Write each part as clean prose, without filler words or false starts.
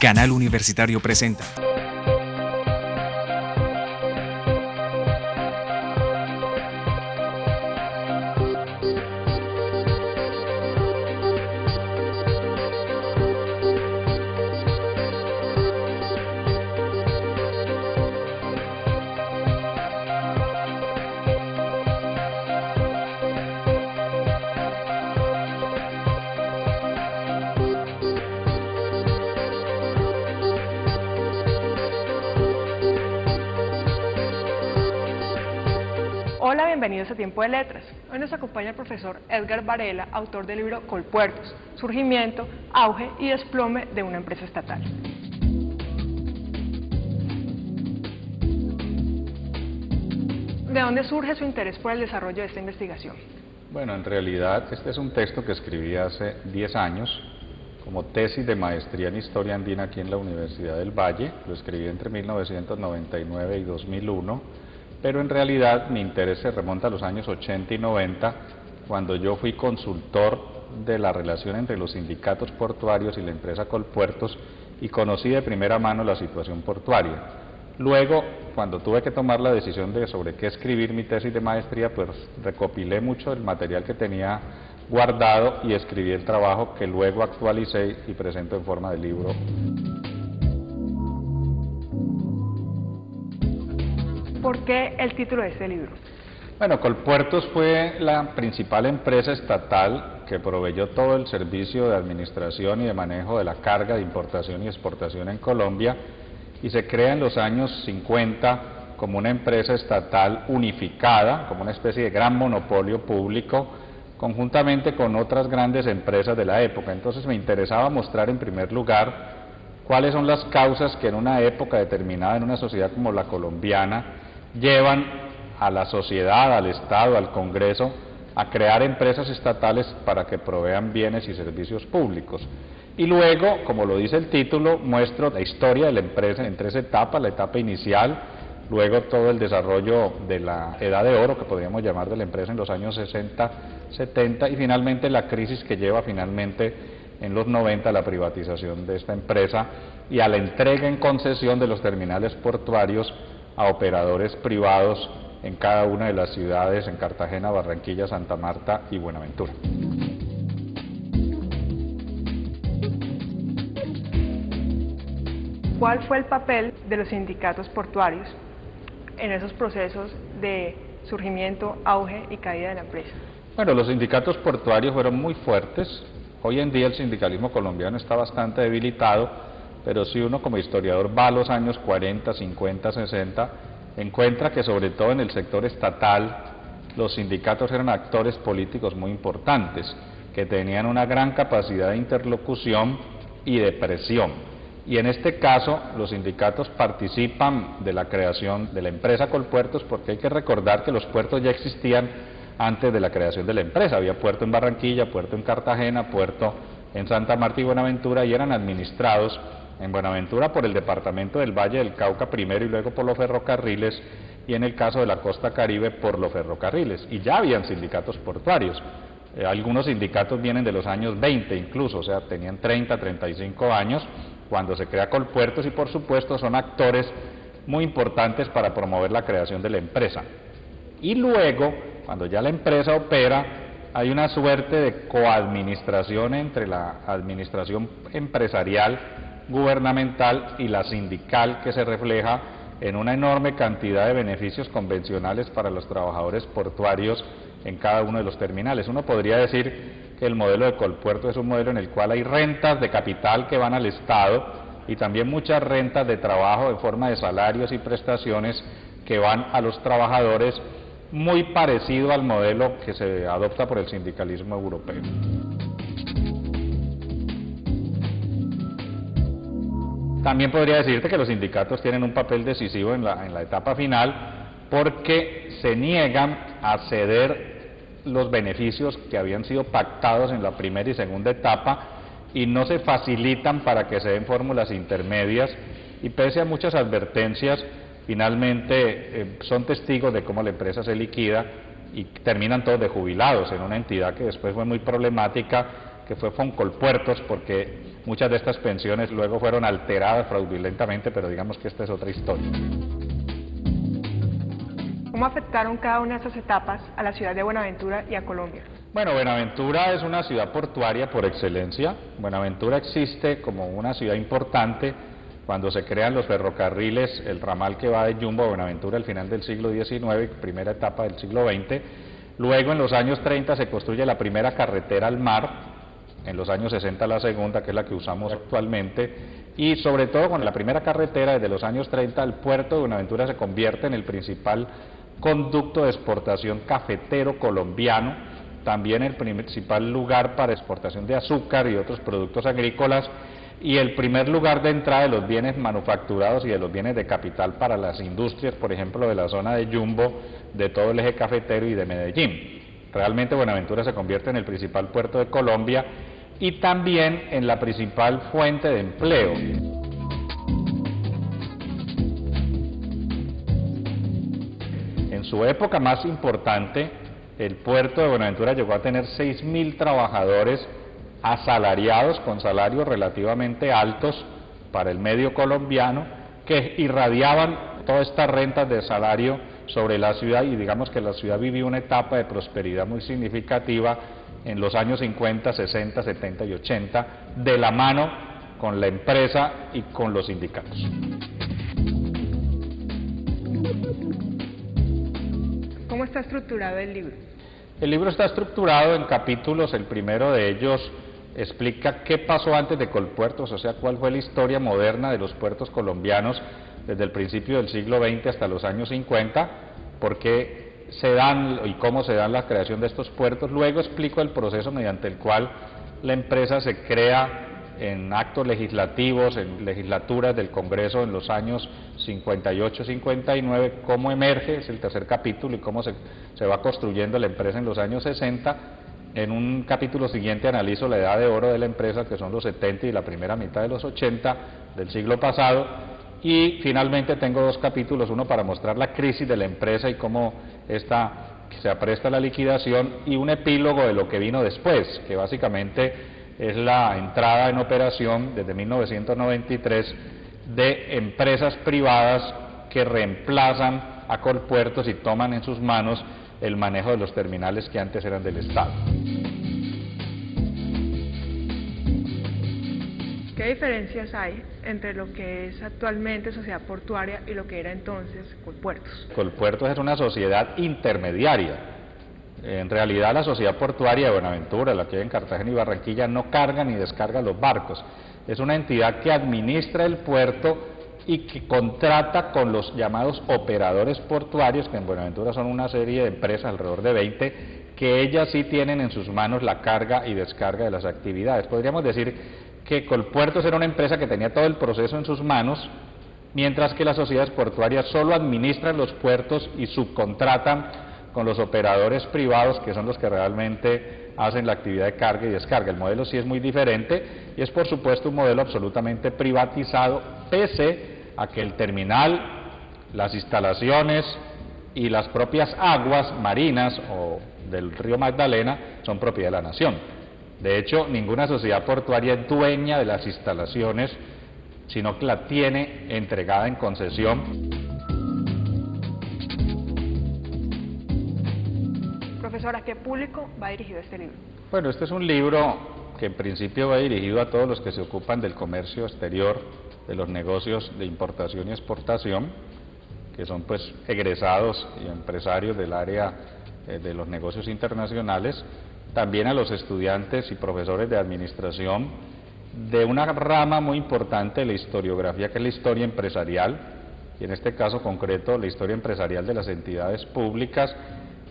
Canal Universitario presenta. Hola, bienvenidos a Tiempo de Letras. Hoy nos acompaña el profesor Edgar Varela, autor del libro Colpuertos, surgimiento, auge y desplome de una empresa estatal. ¿De dónde surge su interés por el desarrollo de esta investigación? Bueno, en realidad este es un texto que escribí hace 10 años como tesis de maestría en Historia Andina aquí en la Universidad del Valle. Lo escribí entre 1999 y 2001. Pero en realidad mi interés se remonta a los años 80 y 90, cuando yo fui consultor de la relación entre los sindicatos portuarios y la empresa Colpuertos y conocí de primera mano la situación portuaria. Luego, cuando tuve que tomar la decisión de sobre qué escribir mi tesis de maestría, pues recopilé mucho del material que tenía guardado y escribí el trabajo que luego actualicé y presento en forma de libro. ¿Por qué el título de este libro? Bueno, Colpuertos fue la principal empresa estatal que proveyó todo el servicio de administración y de manejo de la carga de importación y exportación en Colombia, y se crea en los años 50 como una empresa estatal unificada, como una especie de gran monopolio público, conjuntamente con otras grandes empresas de la época. Entonces me interesaba mostrar en primer lugar cuáles son las causas que en una época determinada, en una sociedad como la colombiana, llevan a la sociedad, al Estado, al Congreso, a crear empresas estatales para que provean bienes y servicios públicos. Y luego, como lo dice el título, muestro la historia de la empresa en tres etapas: la etapa inicial, luego todo el desarrollo de la edad de oro, que podríamos llamar, de la empresa en los años 60, 70, y finalmente la crisis que lleva finalmente en los 90 a la privatización de esta empresa y a la entrega en concesión de los terminales portuarios a operadores privados en cada una de las ciudades, en Cartagena, Barranquilla, Santa Marta y Buenaventura. ¿Cuál fue el papel de los sindicatos portuarios en esos procesos de surgimiento, auge y caída de la empresa? Bueno, los sindicatos portuarios fueron muy fuertes. Hoy en día el sindicalismo colombiano está bastante debilitado, pero si uno como historiador va a los años 40, 50, 60, encuentra que sobre todo en el sector estatal los sindicatos eran actores políticos muy importantes, que tenían una gran capacidad de interlocución y de presión. Y en este caso los sindicatos participan de la creación de la empresa Colpuertos, porque hay que recordar que los puertos ya existían antes de la creación de la empresa. Había puerto en Barranquilla, puerto en Cartagena, puerto en Santa Marta y Buenaventura, y eran administrados en Buenaventura por el departamento del Valle del Cauca primero y luego por los ferrocarriles, y en el caso de la costa Caribe por los ferrocarriles, y ya habían sindicatos portuarios. Algunos sindicatos vienen de los años 20 incluso, o sea, tenían 30, 35 años cuando se crea Colpuertos, y por supuesto son actores muy importantes para promover la creación de la empresa. Y luego, cuando ya la empresa opera, hay una suerte de coadministración entre la administración empresarial, gubernamental y la sindical, que se refleja en una enorme cantidad de beneficios convencionales para los trabajadores portuarios en cada uno de los terminales. Uno podría decir que el modelo de Colpuertos es un modelo en el cual hay rentas de capital que van al Estado y también muchas rentas de trabajo en forma de salarios y prestaciones que van a los trabajadores, muy parecido al modelo que se adopta por el sindicalismo europeo. También podría decirte que los sindicatos tienen un papel decisivo en la etapa final, porque se niegan a ceder los beneficios que habían sido pactados en la primera y segunda etapa y no se facilitan para que se den fórmulas intermedias, y pese a muchas advertencias, finalmente son testigos de cómo la empresa se liquida y terminan todos de jubilados en una entidad que después fue muy problemática, que fue Foncolpuertos, porque muchas de estas pensiones luego fueron alteradas fraudulentamente, pero digamos que esta es otra historia. ¿Cómo afectaron cada una de estas etapas a la ciudad de Buenaventura y a Colombia? Bueno, Buenaventura es una ciudad portuaria por excelencia. Buenaventura existe como una ciudad importante cuando se crean los ferrocarriles, el ramal que va de Yumbo a Buenaventura al final del siglo XIX, primera etapa del siglo XX. Luego en los años 30 se construye la primera carretera al mar, en los años 60 la segunda, que es la que usamos actualmente, y sobre todo con la primera carretera desde los años 30 el puerto de Buenaventura se convierte en el principal conducto de exportación cafetero colombiano, también el principal lugar para exportación de azúcar y otros productos agrícolas, y el primer lugar de entrada de los bienes manufacturados y de los bienes de capital para las industrias, por ejemplo, de la zona de Yumbo, de todo el eje cafetero y de Medellín. Realmente Buenaventura se convierte en el principal puerto de Colombia y también en la principal fuente de empleo. En su época más importante, el puerto de Buenaventura llegó a tener 6.000 trabajadores asalariados con salarios relativamente altos para el medio colombiano, que irradiaban todas estas rentas de salario sobre la ciudad, y digamos que la ciudad vivió una etapa de prosperidad muy significativa en los años 50, 60, 70 y 80, de la mano con la empresa y con los sindicatos. ¿Cómo está estructurado el libro? El libro está estructurado en capítulos. El primero de ellos explica qué pasó antes de Colpuertos, o sea, cuál fue la historia moderna de los puertos colombianos desde el principio del siglo XX hasta los años 50, por qué se dan y cómo se dan la creación de estos puertos. Luego explico el proceso mediante el cual la empresa se crea en actos legislativos, en legislaturas del Congreso en los años 58-59, cómo emerge, es el tercer capítulo, y cómo se va construyendo la empresa en los años 60. En un capítulo siguiente analizo la edad de oro de la empresa, que son los 70 y la primera mitad de los 80 del siglo pasado, y finalmente tengo dos capítulos, uno para mostrar la crisis de la empresa y cómo esta se apresta a la liquidación, y un epílogo de lo que vino después, que básicamente es la entrada en operación desde 1993 de empresas privadas que reemplazan a Colpuertos y toman en sus manos el manejo de los terminales que antes eran del Estado. ¿Qué diferencias hay entre lo que es actualmente Sociedad Portuaria y lo que era entonces Colpuertos? Colpuertos es una sociedad intermediaria. En realidad la Sociedad Portuaria de Buenaventura, la que hay en Cartagena y Barranquilla, no carga ni descarga los barcos. Es una entidad que administra el puerto y que contrata con los llamados operadores portuarios, que en Buenaventura son una serie de empresas, alrededor de 20, que ellas sí tienen en sus manos la carga y descarga de las actividades. Podríamos decir que Colpuertos era una empresa que tenía todo el proceso en sus manos, mientras que las sociedades portuarias solo administran los puertos y subcontratan con los operadores privados, que son los que realmente hacen la actividad de carga y descarga. El modelo sí es muy diferente y es por supuesto un modelo absolutamente privatizado, pese a que el terminal, las instalaciones y las propias aguas marinas o del río Magdalena son propiedad de la nación. De hecho, ninguna sociedad portuaria es dueña de las instalaciones, sino que la tiene entregada en concesión. Profesor, ¿a qué público va dirigido este libro? Bueno, este es un libro que en principio va dirigido a todos los que se ocupan del comercio exterior, de los negocios de importación y exportación, que son pues egresados y empresarios del área de los negocios internacionales, también a los estudiantes y profesores de administración de una rama muy importante de la historiografía, que es la historia empresarial, y en este caso concreto la historia empresarial de las entidades públicas,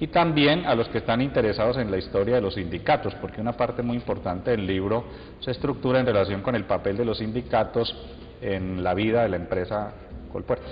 y también a los que están interesados en la historia de los sindicatos, porque una parte muy importante del libro se estructura en relación con el papel de los sindicatos en la vida de la empresa Colpuertos.